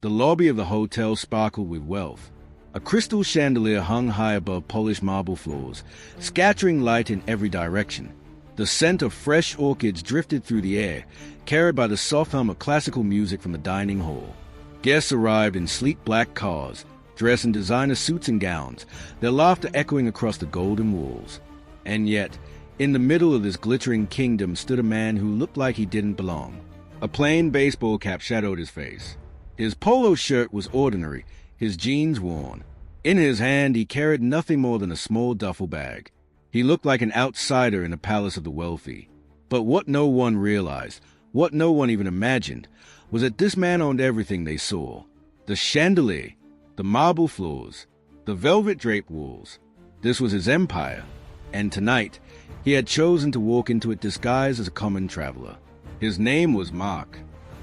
The lobby of the hotel sparkled with wealth. A crystal chandelier hung high above polished marble floors, scattering light in every direction. The scent of fresh orchids drifted through the air, carried by the soft hum of classical music from the dining hall. Guests arrived in sleek black cars, dressed in designer suits and gowns, their laughter echoing across the golden walls. And yet, in the middle of this glittering kingdom stood a man who looked like he didn't belong. A plain baseball cap shadowed his face. His polo shirt was ordinary, his jeans worn. In his hand he carried nothing more than a small duffel bag. He looked like an outsider in a palace of the wealthy. But what no one realized, what no one even imagined, was that this man owned everything they saw. The chandelier, the marble floors, the velvet-draped walls. This was his empire, and tonight he had chosen to walk into it disguised as a common traveler. His name was Mark.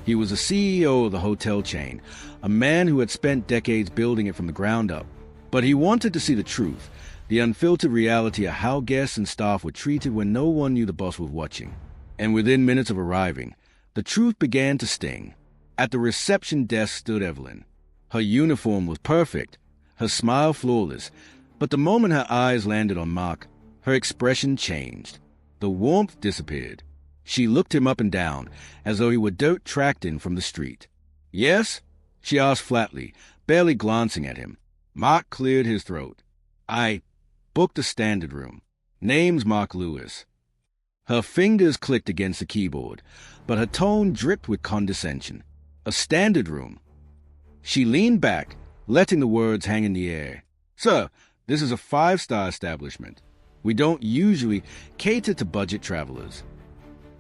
He was the CEO of the hotel chain, a man who had spent decades building it from the ground up. But he wanted to see the truth, the unfiltered reality of how guests and staff were treated when no one knew the boss was watching. And within minutes of arriving, the truth began to sting. At the reception desk stood Evelyn. Her uniform was perfect, her smile flawless, but the moment her eyes landed on Mark, her expression changed. The warmth disappeared. She looked him up and down, as though he were dirt tracked in from the street. "Yes?" she asked flatly, barely glancing at him. Mark cleared his throat. "I booked a standard room. Name's Mark Lewis." Her fingers clicked against the keyboard, but her tone dripped with condescension. "A standard room?" She leaned back, letting the words hang in the air. "Sir, this is a 5-star establishment. We don't usually cater to budget travelers."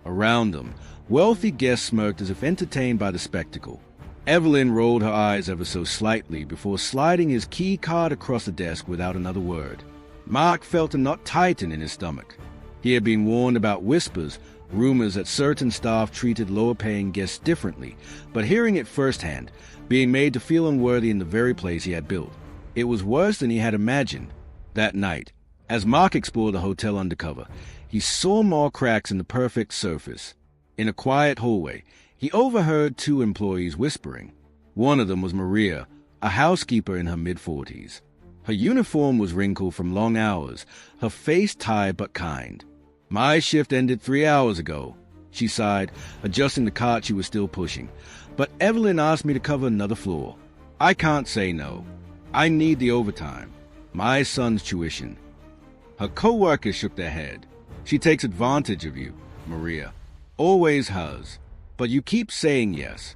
Around them, wealthy guests smirked as if entertained by the spectacle. Evelyn rolled her eyes ever so slightly before sliding his key card across the desk without another word. Mark felt a knot tighten in his stomach. He had been warned about whispers, rumors that certain staff treated lower-paying guests differently, but hearing it firsthand, being made to feel unworthy in the very place he had built, it was worse than he had imagined. That night, as Mark explored the hotel undercover, he saw more cracks in the perfect surface. In a quiet hallway, he overheard 2 employees whispering. One of them was Maria, a housekeeper in her mid-40s. Her uniform was wrinkled from long hours, her face tired but kind. "My shift ended 3 hours ago," she sighed, adjusting the cart she was still pushing. "But Evelyn asked me to cover another floor. I can't say no. I need the overtime. My son's tuition." Her co-workers shook their head. "She takes advantage of you, Maria. Always has. But you keep saying yes."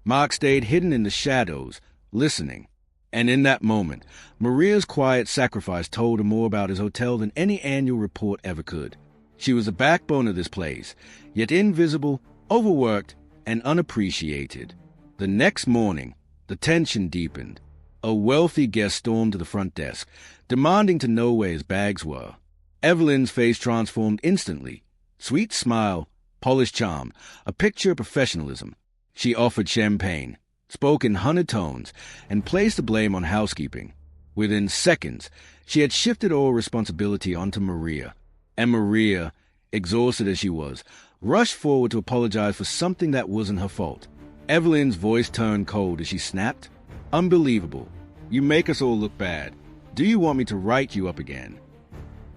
Mark stayed hidden in the shadows, listening. And in that moment, Maria's quiet sacrifice told him more about his hotel than any annual report ever could. She was the backbone of this place, yet invisible, overworked, and unappreciated. The next morning, the tension deepened. A wealthy guest stormed to the front desk, demanding to know where his bags were. Evelyn's face transformed instantly. Sweet smile, polished charm, a picture of professionalism. She offered champagne, spoke in honeyed tones, and placed the blame on housekeeping. Within seconds, she had shifted all responsibility onto Maria. And Maria, exhausted as she was, rushed forward to apologize for something that wasn't her fault. Evelyn's voice turned cold as she snapped, "Unbelievable. You make us all look bad. Do you want me to write you up again?"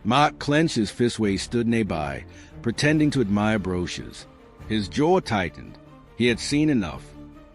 Mark clenched his fist where he stood nearby, pretending to admire brochures. His jaw tightened. He had seen enough.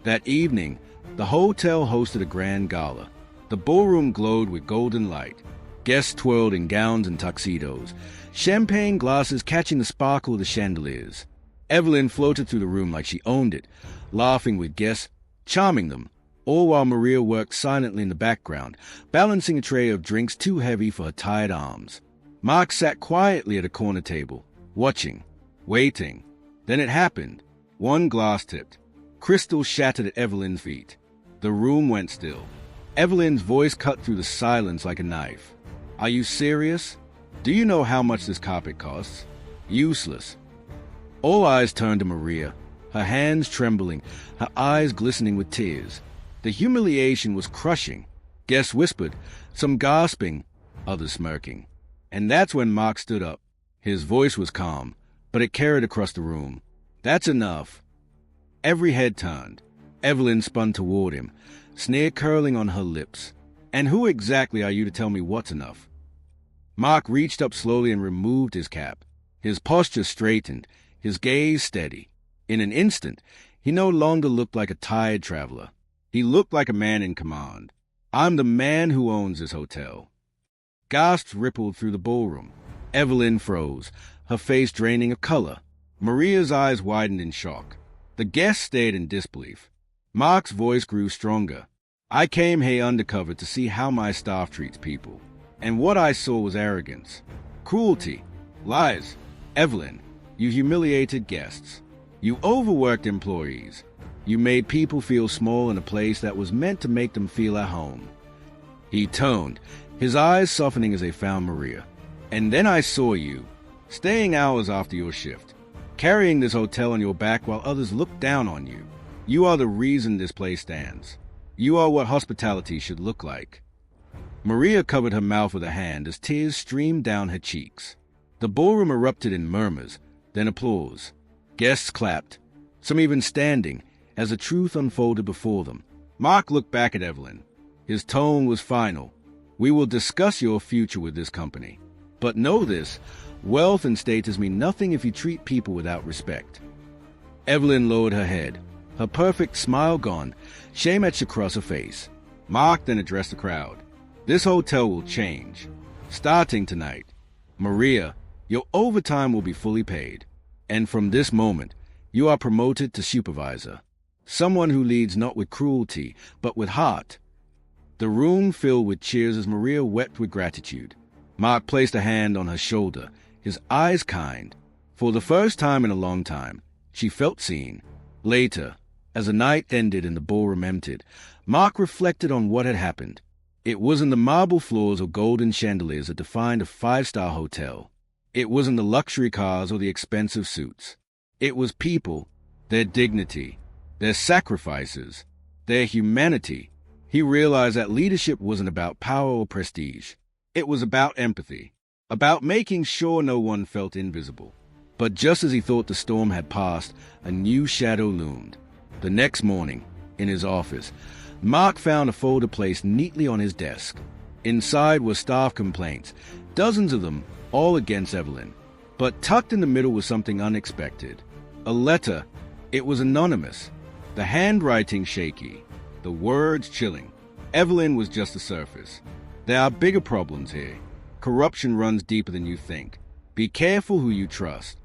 That evening, the hotel hosted a grand gala. The ballroom glowed with golden light. Guests twirled in gowns and tuxedos, champagne glasses catching the sparkle of the chandeliers. Evelyn floated through the room like she owned it, laughing with guests, charming them, all while Maria worked silently in the background, balancing a tray of drinks too heavy for her tired arms. Mark sat quietly at a corner table, watching, waiting. Then it happened. One glass tipped. Crystal shattered at Evelyn's feet. The room went still. Evelyn's voice cut through the silence like a knife. "Are you serious? Do you know how much this carpet costs? Useless." All eyes turned to Maria, her hands trembling, her eyes glistening with tears. The humiliation was crushing. Guests whispered, some gasping, others smirking. And that's when Mark stood up. His voice was calm, but it carried across the room. "That's enough." Every head turned. Evelyn spun toward him, sneer curling on her lips. "And who exactly are you to tell me what's enough?" Mark reached up slowly and removed his cap. His posture straightened, his gaze steady. In an instant, he no longer looked like a tired traveler. He looked like a man in command. "I'm the man who owns this hotel." Gasps rippled through the ballroom. Evelyn froze, her face draining of color. Maria's eyes widened in shock. The guests stared in disbelief. Mark's voice grew stronger. "I came here undercover to see how my staff treats people. And what I saw was arrogance, cruelty, lies. Evelyn, you humiliated guests. You overworked employees. You made people feel small in a place that was meant to make them feel at home." He toned, his eyes softening as they found Maria. "And then I saw you, staying hours after your shift, carrying this hotel on your back while others looked down on you. You are the reason this place stands. You are what hospitality should look like." Maria covered her mouth with a hand as tears streamed down her cheeks. The ballroom erupted in murmurs, then applause. Guests clapped, some even standing, as the truth unfolded before them. Mark looked back at Evelyn. His tone was final. "We will discuss your future with this company. But know this, wealth and status mean nothing if you treat people without respect." Evelyn lowered her head, her perfect smile gone, shame etched across her face. Mark then addressed the crowd. "This hotel will change. Starting tonight. Maria, your overtime will be fully paid. And from this moment, you are promoted to supervisor. Someone who leads not with cruelty, but with heart." The room filled with cheers as Maria wept with gratitude. Mark placed a hand on her shoulder, his eyes kind. For the first time in a long time, she felt seen. Later, as the night ended and the ballroom emptied, Mark reflected on what had happened. It wasn't the marble floors or golden chandeliers that defined a five-star hotel. It wasn't the luxury cars or the expensive suits. It was people, their dignity, their sacrifices, their humanity. He realized that leadership wasn't about power or prestige. It was about empathy, about making sure no one felt invisible. But just as he thought the storm had passed, a new shadow loomed. The next morning, in his office, Mark found a folder placed neatly on his desk. Inside were staff complaints, dozens of them, all against Evelyn. But tucked in the middle was something unexpected. A letter. It was anonymous, the handwriting shaky, the words chilling. Evelyn was just the surface. "There are bigger problems here. Corruption runs deeper than you think. Be careful who you trust."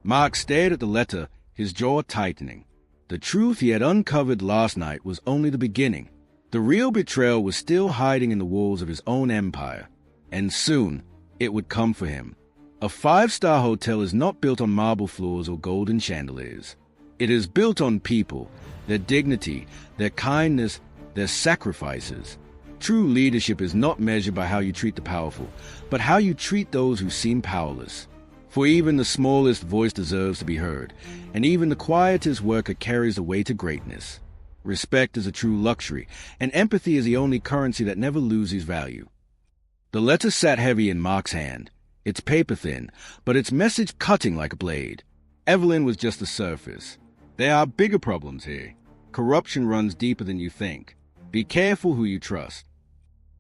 Mark stared at the letter, his jaw tightening. The truth he had uncovered last night was only the beginning. The real betrayal was still hiding in the walls of his own empire. And soon, it would come for him. A five-star hotel is not built on marble floors or golden chandeliers. It is built on people, their dignity, their kindness, their sacrifices. True leadership is not measured by how you treat the powerful, but how you treat those who seem powerless. For even the smallest voice deserves to be heard, and even the quietest worker carries the way to greatness. Respect is a true luxury, and empathy is the only currency that never loses value. The letter sat heavy in Mark's hand, its paper thin, but its message cutting like a blade. Evelyn was just the surface. "There are bigger problems here. Corruption runs deeper than you think. Be careful who you trust."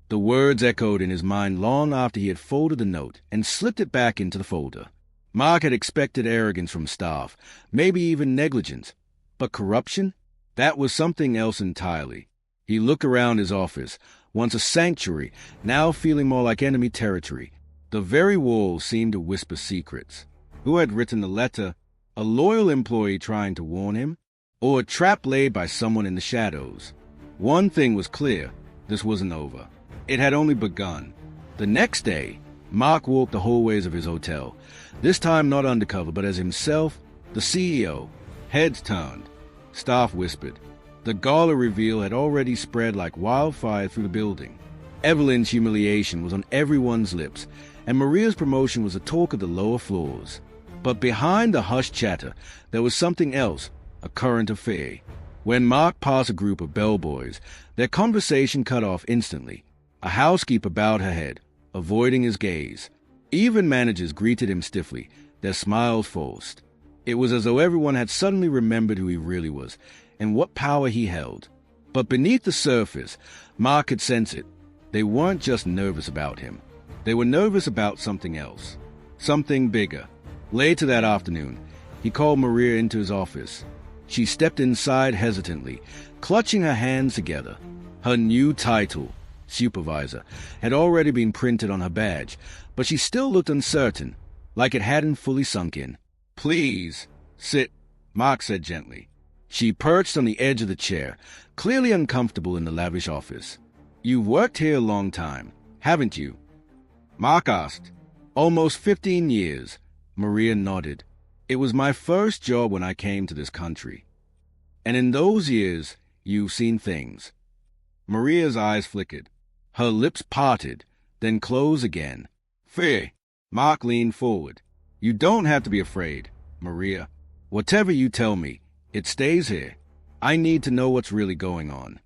The words echoed in his mind long after he had folded the note and slipped it back into the folder. Mark had expected arrogance from staff, maybe even negligence. But corruption? That was something else entirely. He looked around his office, once a sanctuary, now feeling more like enemy territory. The very walls seemed to whisper secrets. Who had written the letter? A loyal employee trying to warn him? Or a trap laid by someone in the shadows? One thing was clear. This wasn't over. It had only begun. The next day, Mark walked the hallways of his hotel, this time not undercover, but as himself, the CEO. Heads turned. Staff whispered. The gala reveal had already spread like wildfire through the building. Evelyn's humiliation was on everyone's lips, and Maria's promotion was the talk of the lower floors. But behind the hushed chatter, there was something else, a current affair. When Mark passed a group of bellboys, their conversation cut off instantly. A housekeeper bowed her head, avoiding his gaze. Even managers greeted him stiffly, their smiles forced. It was as though everyone had suddenly remembered who he really was, and what power he held. But beneath the surface, Mark could sense it. They weren't just nervous about him. They were nervous about something else. Something bigger. Later that afternoon, he called Maria into his office. She stepped inside hesitantly, clutching her hands together. Her new title, supervisor, had already been printed on her badge, but she still looked uncertain, like it hadn't fully sunk in. "Please, sit," Mark said gently. She perched on the edge of the chair, clearly uncomfortable in the lavish office. "You've worked here a long time, haven't you?" Mark asked. "Almost 15 years, Maria nodded. "It was my first job when I came to this country. And in those years, you've seen things." Maria's eyes flickered. Her lips parted, then closed again. "Fear." Mark leaned forward. "You don't have to be afraid, Maria. Whatever you tell me, it stays here. I need to know what's really going on."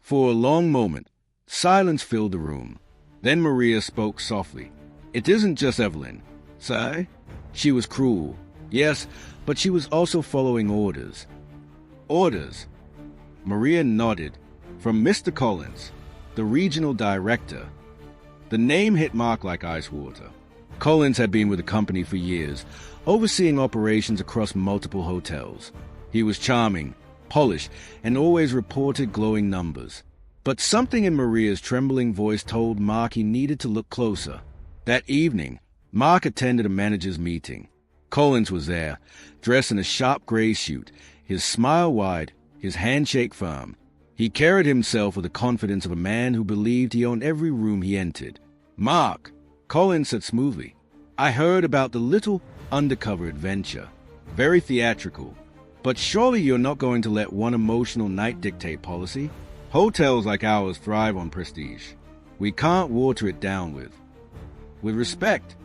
For a long moment, silence filled the room. Then Maria spoke softly. "It isn't just Evelyn, say?" She was cruel, yes, but she was also following orders. Orders? Maria nodded. From Mr. Collins, the regional director. The name hit Mark like ice water. Collins had been with the company for years, overseeing operations across multiple hotels. He was charming, polished, and always reported glowing numbers. But something in Maria's trembling voice told Mark he needed to look closer. That evening, Mark attended a manager's meeting. Collins was there, dressed in a sharp gray suit, his smile wide, his handshake firm. He carried himself with the confidence of a man who believed he owned every room he entered. "Mark," Collins said smoothly, "I heard about the little undercover adventure. Very theatrical. But surely you're not going to let one emotional night dictate policy? Hotels like ours thrive on prestige. We can't water it down with respect."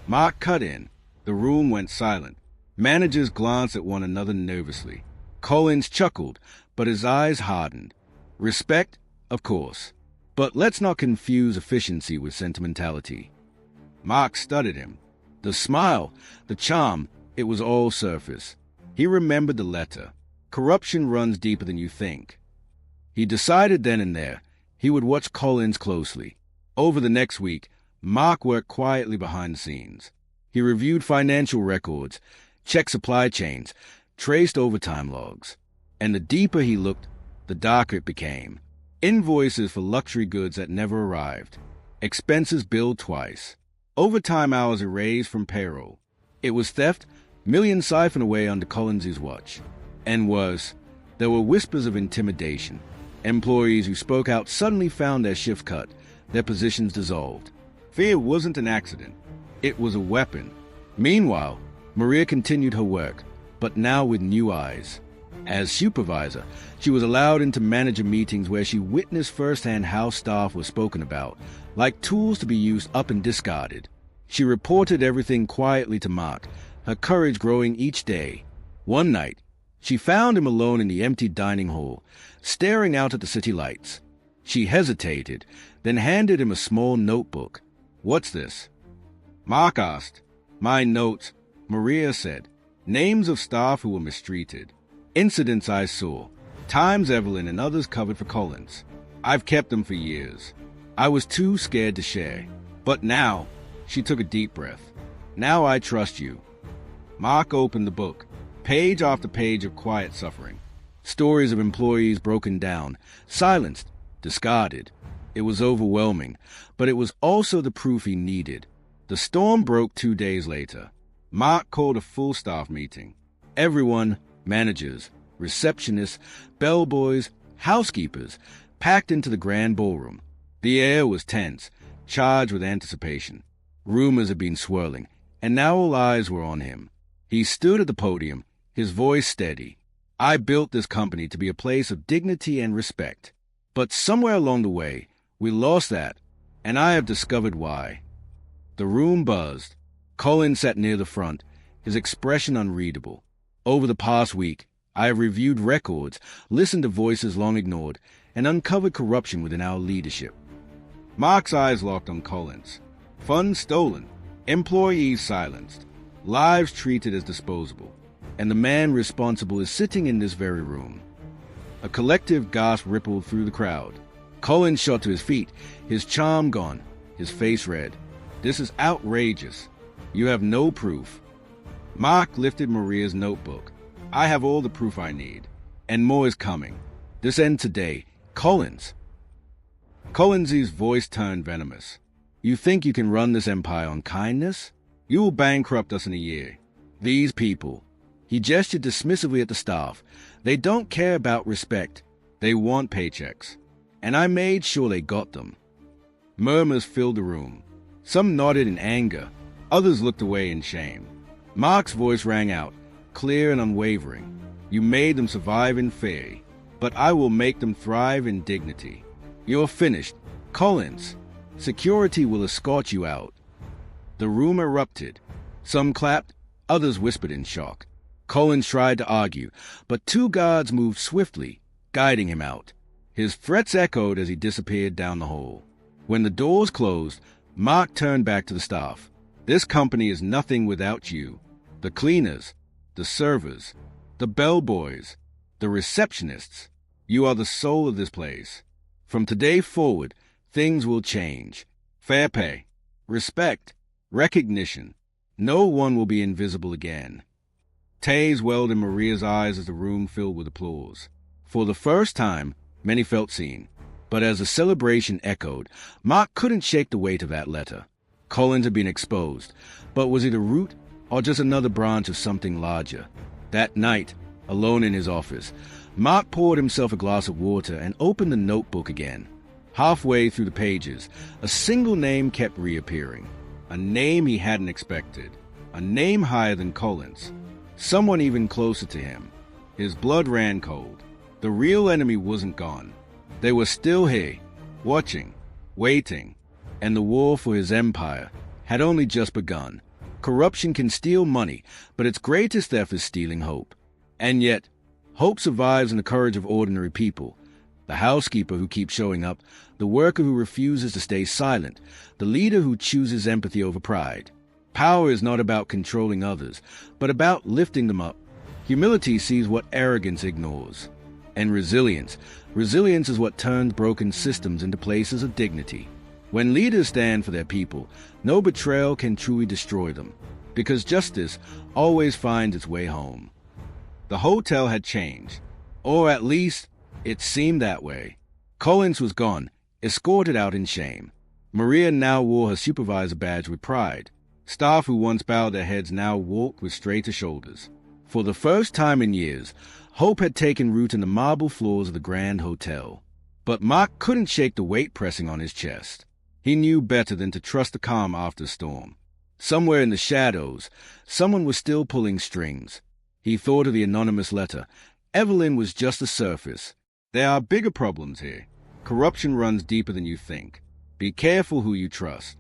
Mark cut in. The room went silent. Managers glanced at one another nervously. Collins chuckled, but his eyes hardened. Respect, of course. But let's not confuse efficiency with sentimentality. Mark studied him. The smile, the charm, it was all surface. He remembered the letter. Corruption runs deeper than you think. He decided then and there he would watch Collins closely. Over the next week, Mark worked quietly behind the scenes. He reviewed financial records, checked supply chains, traced overtime logs. And the deeper he looked, the darker it became. Invoices for luxury goods that never arrived. Expenses billed twice. Overtime hours erased from payroll. It was theft, millions siphoned away under Collins's watch. And worse, there were whispers of intimidation. Employees who spoke out suddenly found their shift cut, their positions dissolved. Fear wasn't an accident. It was a weapon. Meanwhile, Maria continued her work, but now with new eyes. As supervisor, she was allowed into manager meetings where she witnessed firsthand how staff was spoken about, like tools to be used up and discarded. She reported everything quietly to Mark, her courage growing each day. One night, she found him alone in the empty dining hall, staring out at the city lights. She hesitated, then handed him a small notebook. "What's this?" Mark asked. "My notes," Maria said. "Names of staff who were mistreated. Incidents I saw. Times Evelyn and others covered for Collins. I've kept them for years. I was too scared to share. But now," she took a deep breath, "now I trust you." Mark opened the book. Page after page of quiet suffering. Stories of employees broken down, silenced, discarded. It was overwhelming, but it was also the proof he needed. The storm broke 2 days later. Mark called a full staff meeting. Everyone, managers, receptionists, bellboys, housekeepers, packed into the grand ballroom. The air was tense, charged with anticipation. Rumors had been swirling, and now all eyes were on him. He stood at the podium, his voice steady. "I built this company to be a place of dignity and respect. But somewhere along the way, we lost that, and I have discovered why." The room buzzed. Collins sat near the front, his expression unreadable. "Over the past week, I have reviewed records, listened to voices long ignored, and uncovered corruption within our leadership." Mark's eyes locked on Collins. Funds stolen, employees silenced, lives treated as disposable. and the man responsible is sitting in this very room. A collective gasp rippled through the crowd. Collins shot to his feet, his charm gone, his face red. This is outrageous. You have no proof. Mark lifted Maria's notebook. I have all the proof I need, and more is coming. This ends today. Collins. Collins's voice turned venomous. You think you can run this empire on kindness? You will bankrupt us in a year. These people. He gestured dismissively at the staff. They don't care about respect. They want paychecks. And I made sure they got them. Murmurs filled the room. Some nodded in anger. Others looked away in shame. Mark's voice rang out, clear and unwavering. You made them survive in fear, but I will make them thrive in dignity. You're finished. Collins, security will escort you out. The room erupted. Some clapped, others whispered in shock. Collins tried to argue, but two guards moved swiftly, guiding him out. His threats echoed as he disappeared down the hall. When the doors closed, Mark turned back to the staff. This company is nothing without you. The cleaners, the servers, the bellboys, the receptionists. You are the soul of this place. From today forward, things will change. Fair pay, respect, recognition. No one will be invisible again. Tears welled in Maria's eyes as the room filled with applause. For the first time, many felt seen. But as the celebration echoed, Mark couldn't shake the weight of that letter. Collins had been exposed, but was he the root or just another branch of something larger? That night, alone in his office, Mark poured himself a glass of water and opened the notebook again. Halfway through the pages, a single name kept reappearing. A name he hadn't expected. A name higher than Collins. Someone even closer to him. His blood ran cold. The real enemy wasn't gone. They were still here, watching, waiting, and the war for his empire had only just begun. Corruption can steal money, but its greatest theft is stealing hope. And yet, hope survives in the courage of ordinary people. The housekeeper who keeps showing up, the worker who refuses to stay silent, the leader who chooses empathy over pride. Power is not about controlling others, but about lifting them up. Humility sees what arrogance ignores. And resilience is what turns broken systems into places of dignity. When leaders stand for their people, no betrayal can truly destroy them, because justice always finds its way home. The hotel had changed, or at least it seemed that way. Collins was gone, escorted out in shame. Maria now wore her supervisor badge with pride. Staff who once bowed their heads now walked with straighter shoulders. For the first time in years, hope had taken root in the marble floors of the Grand Hotel. But Mark couldn't shake the weight pressing on his chest. He knew better than to trust the calm after the storm. Somewhere in the shadows, someone was still pulling strings. He thought of the anonymous letter. Evelyn was just the surface. There are bigger problems here. Corruption runs deeper than you think. Be careful who you trust.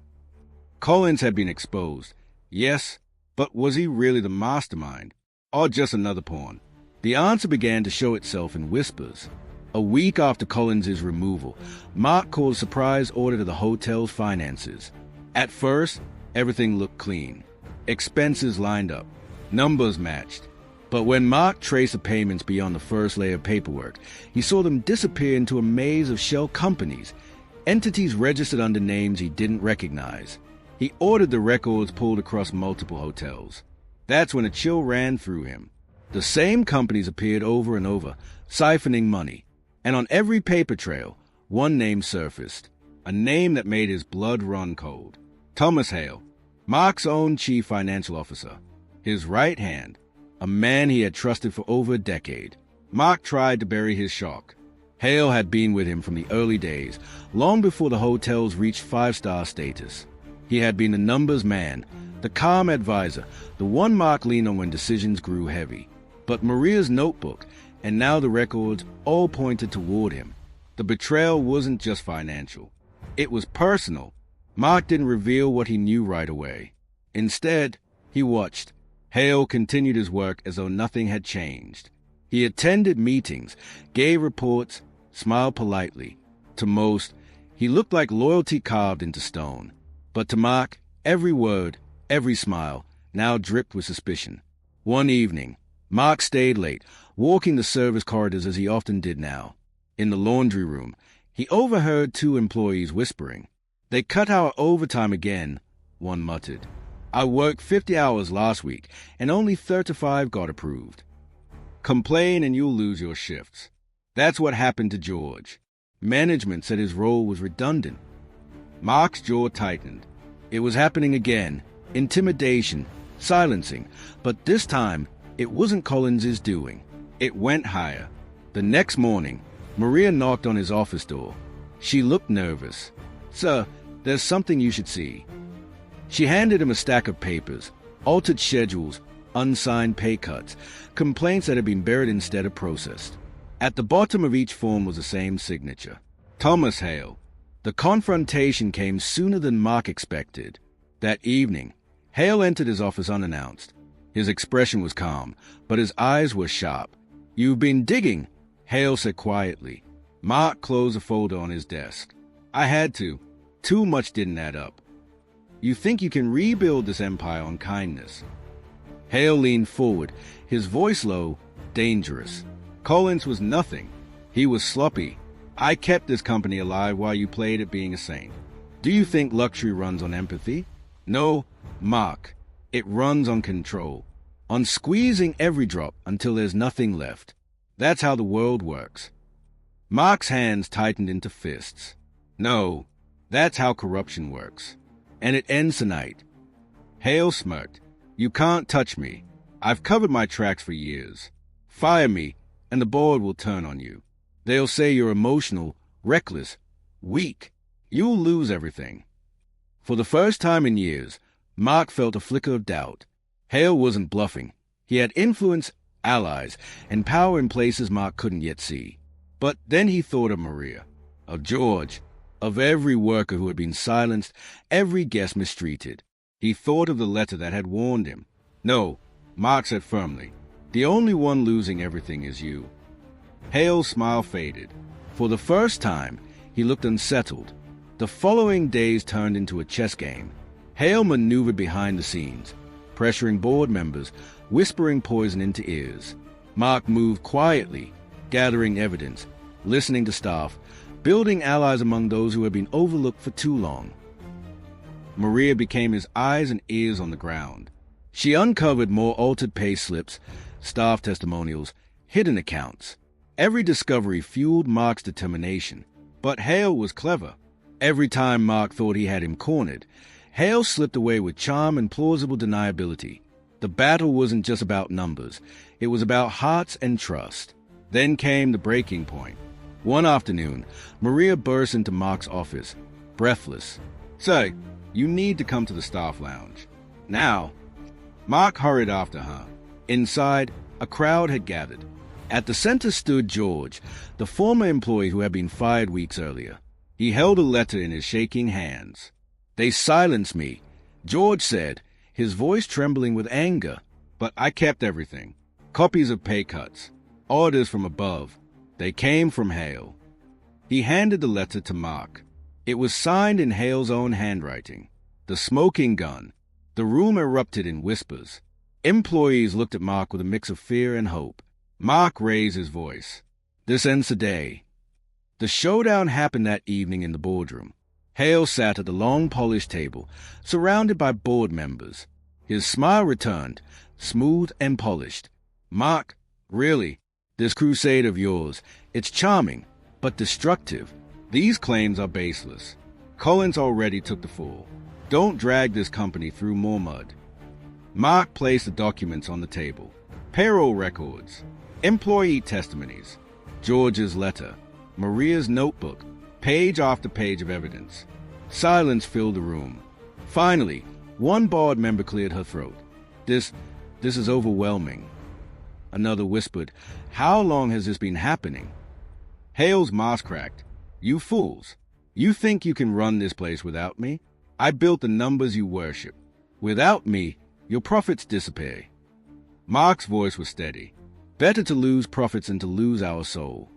Collins had been exposed. Yes, but was he really the mastermind? Or just another pawn? The answer began to show itself in whispers. A week after Collins's removal, Mark called a surprise order to the hotel's finances. At first, everything looked clean. Expenses lined up. Numbers matched. But when Mark traced the payments beyond the first layer of paperwork, he saw them disappear into a maze of shell companies, entities registered under names he didn't recognize. He ordered the records pulled across multiple hotels. That's when a chill ran through him. The same companies appeared over and over, siphoning money. And on every paper trail, one name surfaced, a name that made his blood run cold. Thomas Hale, Mark's own chief financial officer. His right hand, a man he had trusted for over a decade. Mark tried to bury his shock. Hale had been with him from the early days, long before the hotels reached five-star status. He had been the numbers man, the calm advisor, the one Mark leaned on when decisions grew heavy. But Maria's notebook, and now the records, all pointed toward him. The betrayal wasn't just financial. It was personal. Mark didn't reveal what he knew right away. Instead, he watched. Hale continued his work as though nothing had changed. He attended meetings, gave reports, smiled politely. To most, he looked like loyalty carved into stone. But to Mark, every word, every smile, now dripped with suspicion. One evening, Mark stayed late, walking the service corridors as he often did now. In the laundry room, he overheard two employees whispering. "They cut our overtime again," one muttered. "I worked 50 hours last week, and only 35 got approved." "Complain and you'll lose your shifts." That's what happened to George. Management said his role was redundant. Mark's jaw tightened. It was happening again. Intimidation, silencing. But this time, it wasn't Collins's doing. It went higher. The next morning, Maria knocked on his office door. She looked nervous. "Sir, there's something you should see." She handed him a stack of papers, altered schedules, unsigned pay cuts, complaints that had been buried instead of processed. At the bottom of each form was the same signature. Thomas Hale. The confrontation came sooner than Mark expected. That evening, Hale entered his office unannounced. His expression was calm, but his eyes were sharp. "You've been digging," Hale said quietly. Mark closed a folder on his desk. "I had to. Too much didn't add up." "You think you can rebuild this empire on kindness?" Hale leaned forward, his voice low, dangerous. "Collins was nothing. He was sloppy. I kept this company alive while you played at being a saint. Do you think luxury runs on empathy? No, Mark. It runs on control. On squeezing every drop until there's nothing left. That's how the world works." Mark's hands tightened into fists. "No, that's how corruption works. And it ends tonight." Hale smirked. "You can't touch me. I've covered my tracks for years. Fire me, and the board will turn on you. They'll say you're emotional, reckless, weak. You'll lose everything." For the first time in years, Mark felt a flicker of doubt. Hale wasn't bluffing. He had influence, allies, and power in places Mark couldn't yet see. But then he thought of Maria, of George, of every worker who had been silenced, every guest mistreated. He thought of the letter that had warned him. "No," Mark said firmly, "the only one losing everything is you." Hale's smile faded. For the first time, he looked unsettled. The following days turned into a chess game. Hale maneuvered behind the scenes, pressuring board members, whispering poison into ears. Mark moved quietly, gathering evidence, listening to staff, building allies among those who had been overlooked for too long. Maria became his eyes and ears on the ground. She uncovered more altered pay slips, staff testimonials, hidden accounts. Every discovery fueled Mark's determination. But Hale was clever. Every time Mark thought he had him cornered, Hale slipped away with charm and plausible deniability. The battle wasn't just about numbers. It was about hearts and trust. Then came the breaking point. One afternoon, Maria burst into Mark's office, breathless. "Say, you need to come to the staff lounge. Now." Mark hurried after her. Inside, a crowd had gathered. At the center stood George, the former employee who had been fired weeks earlier. He held a letter in his shaking hands. "They silenced me," George said, his voice trembling with anger. "But I kept everything. Copies of pay cuts. Orders from above. They came from Hale." He handed the letter to Mark. It was signed in Hale's own handwriting. The smoking gun. The room erupted in whispers. Employees looked at Mark with a mix of fear and hope. Mark raised his voice. "This ends today." The showdown happened that evening in the boardroom. Hale sat at the long polished table, surrounded by board members. His smile returned, smooth and polished. "Mark, really, this crusade of yours, it's charming, but destructive. These claims are baseless. Collins already took the fall. Don't drag this company through more mud." Mark placed the documents on the table. Payroll records, employee testimonies, George's letter, Maria's notebook, page after page of evidence. Silence filled the room. Finally, one board member cleared her throat. This is overwhelming." Another whispered, "How long has this been happening?" Hale's mask cracked. "You fools. You think you can run this place without me? I built the numbers you worship. Without me, your profits disappear." Mark's voice was steady. "Better to lose profits than to lose our soul."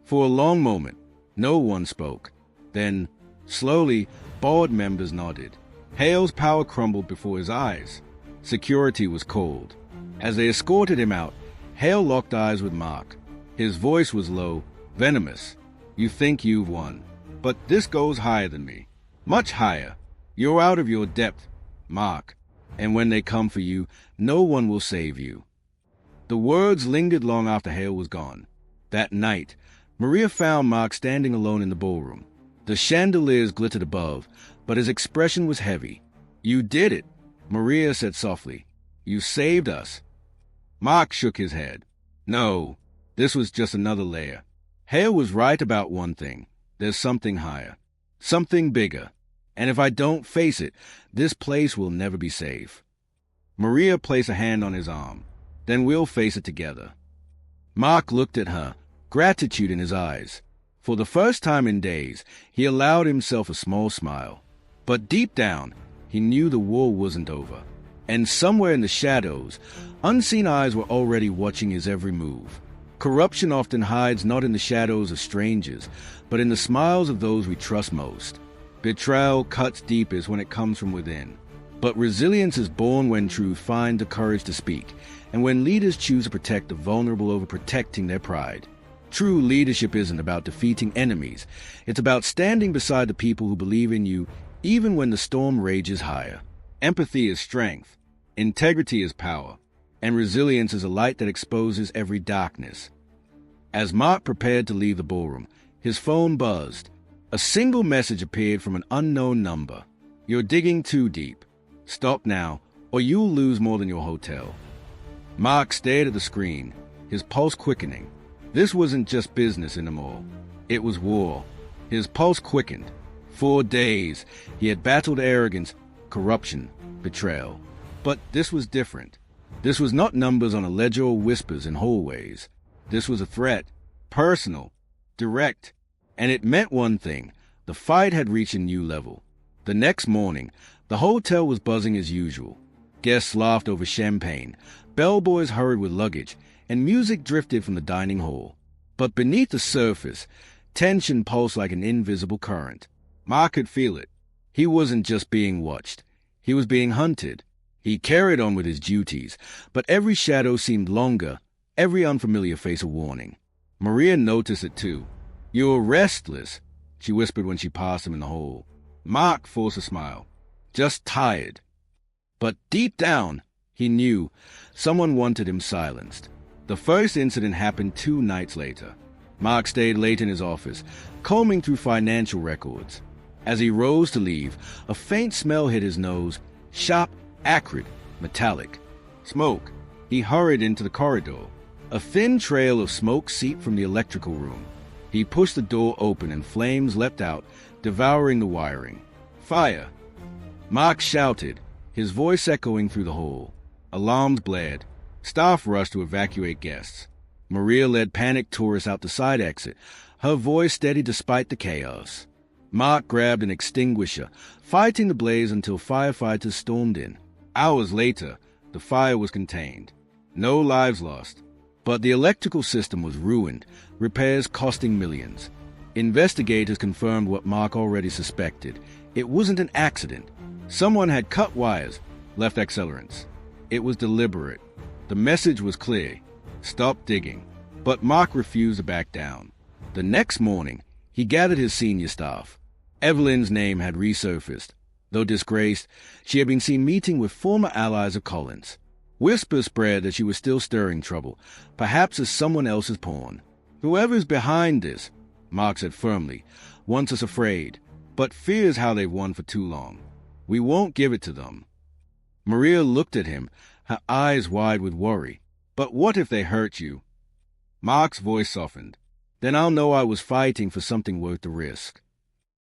For a long moment, no one spoke. Then, slowly, board members nodded. Hale's power crumbled before his eyes. Security was called. As they escorted him out, Hale locked eyes with Mark. His voice was low, venomous. "You think you've won. But this goes higher than me. Much higher. You're out of your depth, Mark. And when they come for you, no one will save you." The words lingered long after Hale was gone. That night, Maria found Mark standing alone in the ballroom. The chandeliers glittered above, but his expression was heavy. "You did it," Maria said softly. "You saved us." Mark shook his head. "No, this was just another layer. Hale was right about one thing. There's something higher. Something bigger. And if I don't face it, this place will never be safe." Maria placed a hand on his arm. "Then we'll face it together." Mark looked at her, gratitude in his eyes. For the first time in days, he allowed himself a small smile. But deep down, he knew the war wasn't over. And somewhere in the shadows, unseen eyes were already watching his every move. Corruption often hides not in the shadows of strangers, but in the smiles of those we trust most. Betrayal cuts deepest when it comes from within. But resilience is born when truth finds the courage to speak, and when leaders choose to protect the vulnerable over protecting their pride. True leadership isn't about defeating enemies. It's about standing beside the people who believe in you, even when the storm rages higher. Empathy is strength. Integrity is power. And resilience is a light that exposes every darkness. As Mark prepared to leave the ballroom, his phone buzzed. A single message appeared from an unknown number. "You're digging too deep. Stop now, or you'll lose more than your hotel." Mark stared at the screen, his pulse quickening. This wasn't just business anymore. It was war. His pulse quickened. 4 days, he had battled arrogance, corruption, betrayal. But this was different. This was not numbers on a ledger or whispers in hallways. This was a threat, personal, direct, and it meant one thing. The fight had reached a new level. The next morning, the hotel was buzzing as usual. Guests laughed over champagne, bellboys hurried with luggage, and music drifted from the dining hall. But beneath the surface, tension pulsed like an invisible current. Mark could feel it. He wasn't just being watched. He was being hunted. He carried on with his duties, but every shadow seemed longer, every unfamiliar face a warning. Maria noticed it too. "You're restless," she whispered when she passed him in the hall. Mark forced a smile. "Just tired." But deep down, he knew someone wanted him silenced. The first incident happened 2 nights later. Mark stayed late in his office, combing through financial records. As he rose to leave, a faint smell hit his nose, sharp, acrid, metallic. Smoke. He hurried into the corridor. A thin trail of smoke seeped from the electrical room. He pushed the door open and flames leapt out, devouring the wiring. "Fire!" Mark shouted, his voice echoing through the hall. Alarms blared. Staff rushed to evacuate guests. Maria led panicked tourists out the side exit, her voice steady despite the chaos. Mark grabbed an extinguisher, fighting the blaze until firefighters stormed in. Hours later, the fire was contained. No lives lost. But the electrical system was ruined, repairs costing millions. Investigators confirmed what Mark already suspected. It wasn't an accident. Someone had cut wires, left accelerants. It was deliberate. The message was clear. Stop digging. But Mark refused to back down. The next morning, he gathered his senior staff. Evelyn's name had resurfaced. Though disgraced, she had been seen meeting with former allies of Collins. Whispers spread that she was still stirring trouble, perhaps as someone else's pawn. "Whoever's behind this," Mark said firmly, "wants us afraid, but fears how they've won for too long. We won't give it to them." Maria looked at him, her eyes wide with worry. "But what if they hurt you?" Mark's voice softened. "Then I'll know I was fighting for something worth the risk."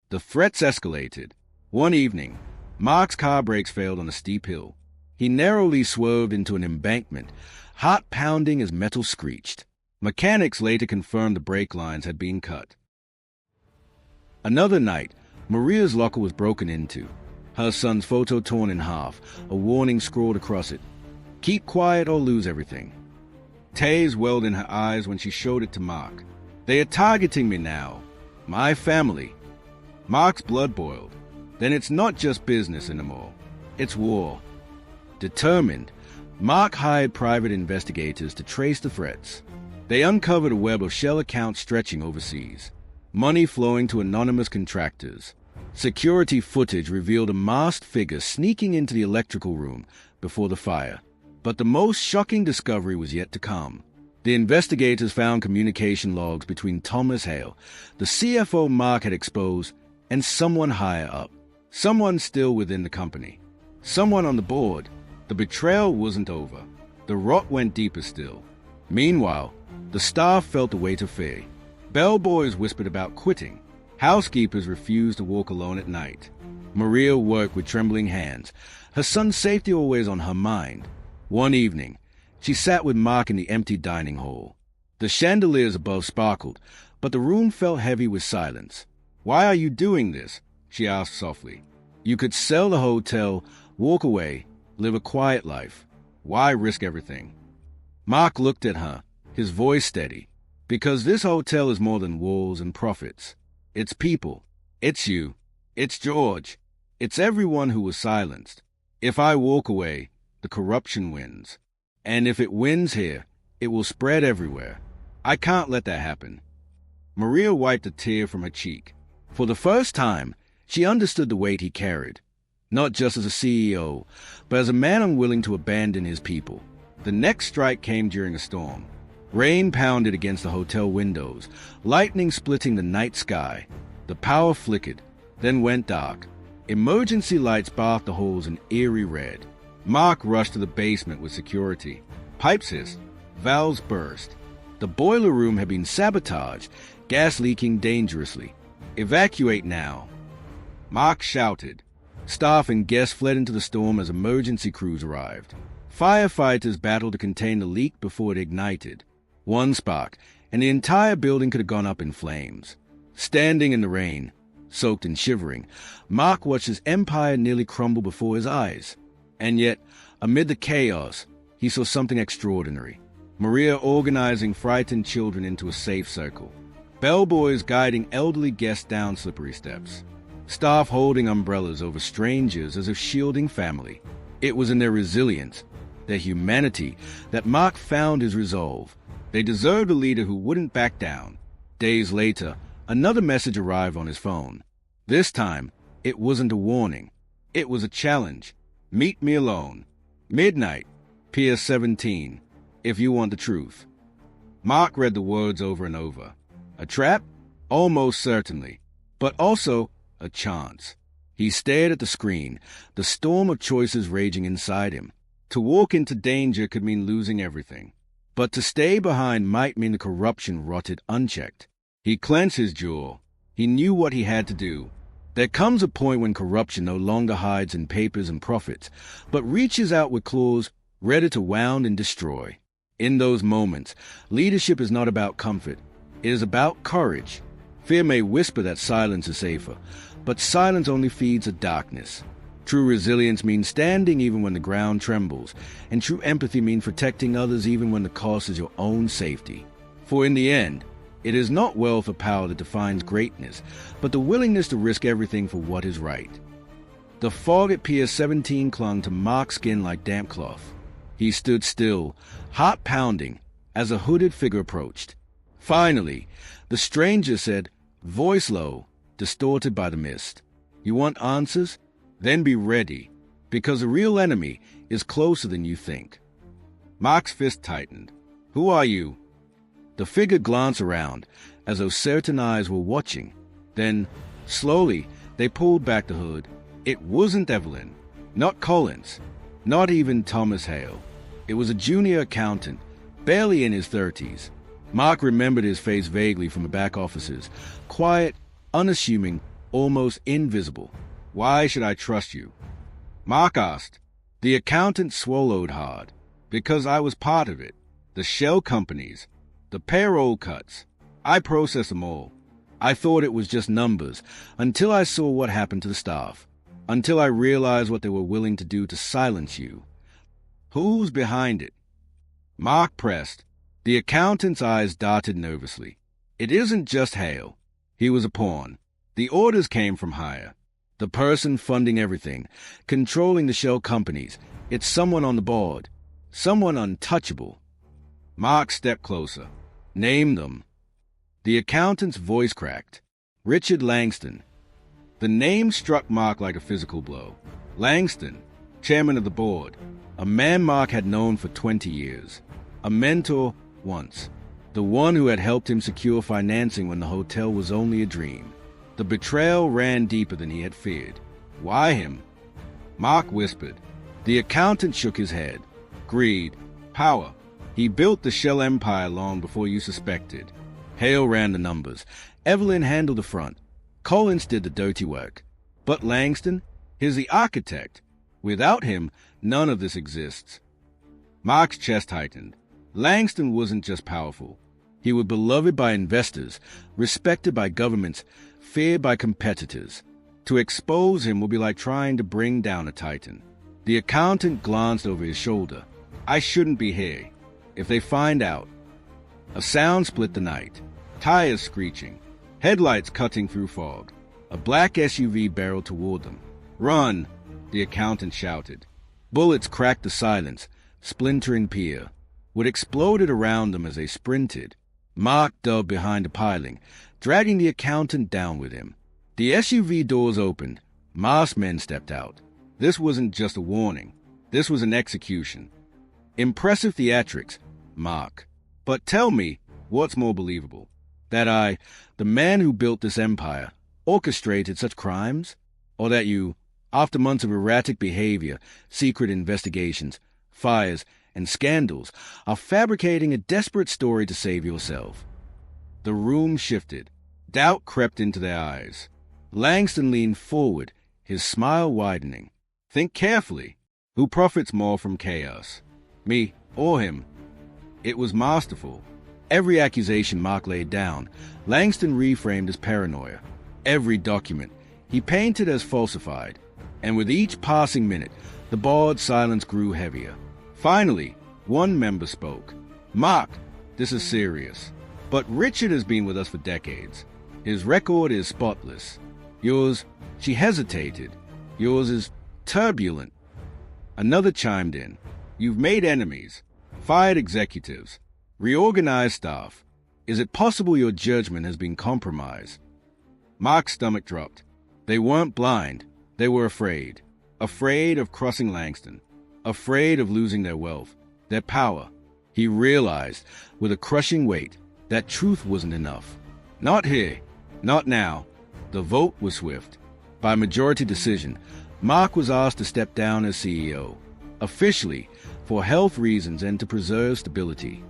The threats escalated. One evening, Mark's car brakes failed on a steep hill. He narrowly swerved into an embankment, heart pounding as metal screeched. Mechanics later confirmed the brake lines had been cut. Another night, Maria's locker was broken into. Her son's photo torn in half, a warning scrawled across it. "Keep quiet or lose everything." Tears welled in her eyes when she showed it to Mark. "They are targeting me now. My family." Mark's blood boiled. Then it's not just business anymore. It's war. Determined, Mark hired private investigators to trace the threats. They uncovered a web of shell accounts stretching overseas, money flowing to anonymous contractors. Security footage revealed a masked figure sneaking into the electrical room before the fire. But the most shocking discovery was yet to come. The investigators found communication logs between Thomas Hale, the CFO Mark had exposed, and someone higher up. Someone still within the company. Someone on the board. The betrayal wasn't over. The rot went deeper still. Meanwhile, the staff felt the weight of fear. Bellboys whispered about quitting. Housekeepers refused to walk alone at night. Maria worked with trembling hands, her son's safety always on her mind. One evening, she sat with Mark in the empty dining hall. The chandeliers above sparkled, but the room felt heavy with silence. "Why are you doing this?" she asked softly. "You could sell the hotel, walk away, live a quiet life. Why risk everything?" Mark looked at her, his voice steady. "Because this hotel is more than walls and profits. It's people. It's you. It's George. It's everyone who was silenced. If I walk away, the corruption wins. And if it wins here, it will spread everywhere. I can't let that happen." Maria wiped a tear from her cheek. For the first time, she understood the weight he carried. Not just as a CEO, but as a man unwilling to abandon his people. The next strike came during a storm. Rain pounded against the hotel windows, lightning splitting the night sky. The power flickered, then went dark. Emergency lights bathed the halls in eerie red. Mark rushed to the basement with security. Pipes hissed. Valves burst. The boiler room had been sabotaged, gas leaking dangerously. "Evacuate now." Mark shouted. Staff and guests fled into the storm as emergency crews arrived. Firefighters battled to contain the leak before it ignited. One spark, and the entire building could have gone up in flames. Standing in the rain, soaked and shivering, Mark watched his empire nearly crumble before his eyes. And yet, amid the chaos, he saw something extraordinary. Maria organizing frightened children into a safe circle. Bellboys guiding elderly guests down slippery steps. Staff holding umbrellas over strangers as if shielding family. It was in their resilience, their humanity, that Mark found his resolve. They deserved a leader who wouldn't back down. Days later, another message arrived on his phone. This time, it wasn't a warning. It was a challenge. "Meet me alone. Midnight, Pier 17, if you want the truth." Mark read the words over and over. A trap? Almost certainly. But also a chance. He stared at the screen, the storm of choices raging inside him. To walk into danger could mean losing everything. But to stay behind might mean the corruption rotted unchecked. He clenched his jaw. He knew what he had to do. There comes a point when corruption no longer hides in papers and profits, but reaches out with claws ready to wound and destroy. In those moments, leadership is not about comfort. It is about courage. Fear may whisper that silence is safer, but silence only feeds the darkness. True resilience means standing even when the ground trembles, and true empathy means protecting others even when the cost is your own safety. For in the end, it is not wealth or power that defines greatness, but the willingness to risk everything for what is right. The fog at Pier 17 clung to Mark's skin like damp cloth. He stood still, heart pounding, as a hooded figure approached. Finally, the stranger said, voice low, distorted by the mist, "You want answers? Then be ready, because the real enemy is closer than you think." Mark's fist tightened. "Who are you?" The figure glanced around, as though certain eyes were watching. Then, slowly, they pulled back the hood. It wasn't Evelyn, not Collins, not even Thomas Hale. It was a junior accountant, barely in his 30s. Mark remembered his face vaguely from the back offices, quiet, unassuming, almost invisible. "Why should I trust you?" Mark asked. The accountant swallowed hard. "Because I was part of it. The shell companies, the payroll cuts. I processed them all. I thought it was just numbers, until I saw what happened to the staff. Until I realized what they were willing to do to silence you." "Who's behind it?" Mark pressed. The accountant's eyes darted nervously. "It isn't just Hale. He was a pawn. The orders came from higher. The person funding everything, controlling the shell companies, it's someone on the board. Someone untouchable. Mark stepped closer. Name them. The accountant's voice cracked. Richard Langston. The name struck Mark like a physical blow. Langston, chairman of the board, a man Mark had known for 20 years, a mentor once, the one who had helped him secure financing when the hotel was only a dream. The betrayal ran deeper than he had feared. Why him? Mark whispered. The accountant shook his head. Greed. Power. He built the shell empire long before you suspected. Hale ran the numbers. Evelyn handled the front. Collins did the dirty work. But Langston? He's the architect. Without him, none of this exists. Mark's chest tightened. Langston wasn't just powerful. He was beloved by investors, respected by governments, feared by competitors. To expose him would be like trying to bring down a titan. The accountant glanced over his shoulder. I shouldn't be here. If they find out. A sound split the night. Tires screeching. Headlights cutting through fog. A black SUV barreled toward them. Run! The accountant shouted. Bullets cracked the silence, splintering pier. What exploded around them as they sprinted. Mark dove behind a piling, dragging the accountant down with him. The SUV doors opened. Masked men stepped out. This wasn't just a warning. This was an execution. Impressive theatrics, Mark. But tell me, what's more believable? That I, the man who built this empire, orchestrated such crimes? Or that you, after months of erratic behavior, secret investigations, fires, and scandals, are fabricating a desperate story to save yourself? The room shifted. Doubt crept into their eyes. Langston leaned forward, his smile widening. Think carefully. Who profits more from chaos? Me or him? It was masterful. Every accusation Mark laid down, Langston reframed as paranoia. Every document he painted as falsified. And with each passing minute, the bored silence grew heavier. Finally, one member spoke. Mark, this is serious. But Richard has been with us for decades. His record is spotless. Yours, she hesitated. Yours is turbulent. Another chimed in. You've made enemies, fired executives, reorganized staff. Is it possible your judgment has been compromised? Mark's stomach dropped. They weren't blind. They were afraid. Afraid of crossing Langston. Afraid of losing their wealth, their power. He realized, with a crushing weight, that truth wasn't enough. Not here. Not now. The vote was swift. By majority decision, Mark was asked to step down as CEO, officially, for health reasons and to preserve stability.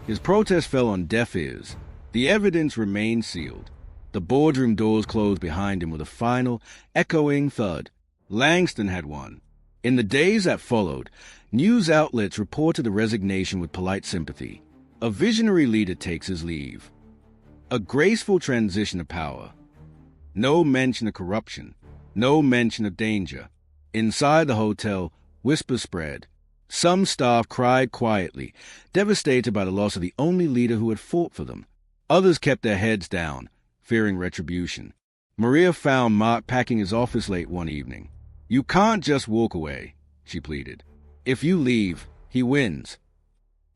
His protest fell on deaf ears. The evidence remained sealed. The boardroom doors closed behind him with a final, echoing thud. Langston had won. In the days that followed, news outlets reported the resignation with polite sympathy. A visionary leader takes his leave. A graceful transition of power. No mention of corruption. No mention of danger. Inside the hotel, whispers spread. Some staff cried quietly, devastated by the loss of the only leader who had fought for them. Others kept their heads down, fearing retribution. Maria found Mark packing his office late one evening. You can't just walk away, she pleaded. If you leave, he wins.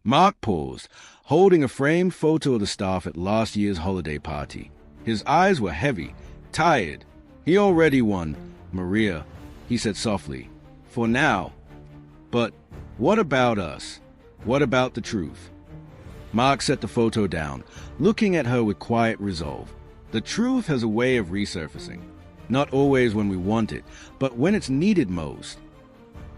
Mark paused, holding a framed photo of the staff at last year's holiday party. His eyes were heavy, tired. He already won, Maria, he said softly. For now. But what about us? What about the truth? Mark set the photo down, looking at her with quiet resolve. The truth has a way of resurfacing. Not always when we want it, but when it's needed most.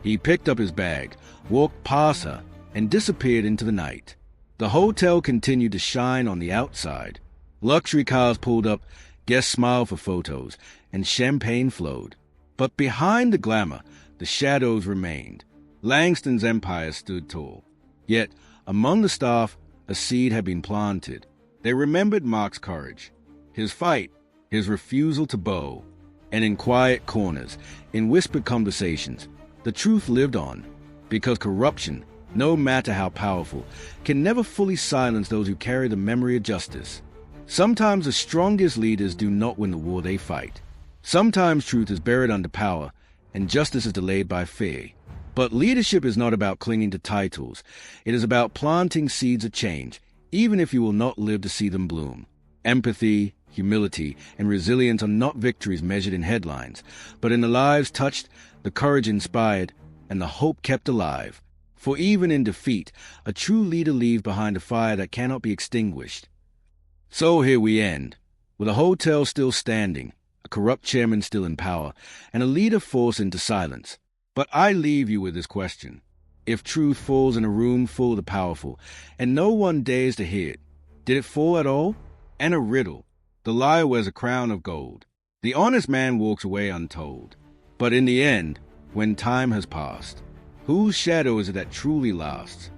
He picked up his bag, walked past her, and disappeared into the night. The hotel continued to shine on the outside. Luxury cars pulled up, guests smiled for photos, and champagne flowed. But behind the glamour, the shadows remained. Langston's empire stood tall. Yet, among the staff, a seed had been planted. They remembered Mark's courage, his fight, his refusal to bow. And in quiet corners, in whispered conversations, the truth lived on. Because corruption, no matter how powerful, can never fully silence those who carry the memory of justice. Sometimes the strongest leaders do not win the war they fight. Sometimes truth is buried under power, and justice is delayed by fear. But leadership is not about clinging to titles. It is about planting seeds of change, even if you will not live to see them bloom. Empathy, humility, and resilience are not victories measured in headlines, but in the lives touched, the courage inspired, and the hope kept alive. For even in defeat, a true leader leaves behind a fire that cannot be extinguished. So here we end, with a hotel still standing, a corrupt chairman still in power, and a leader forced into silence. But I leave you with this question. If truth falls in a room full of the powerful, and no one dares to hear it, did it fall at all? And a riddle. The liar wears a crown of gold. The honest man walks away untold. But in the end, when time has passed, whose shadow is it that truly lasts?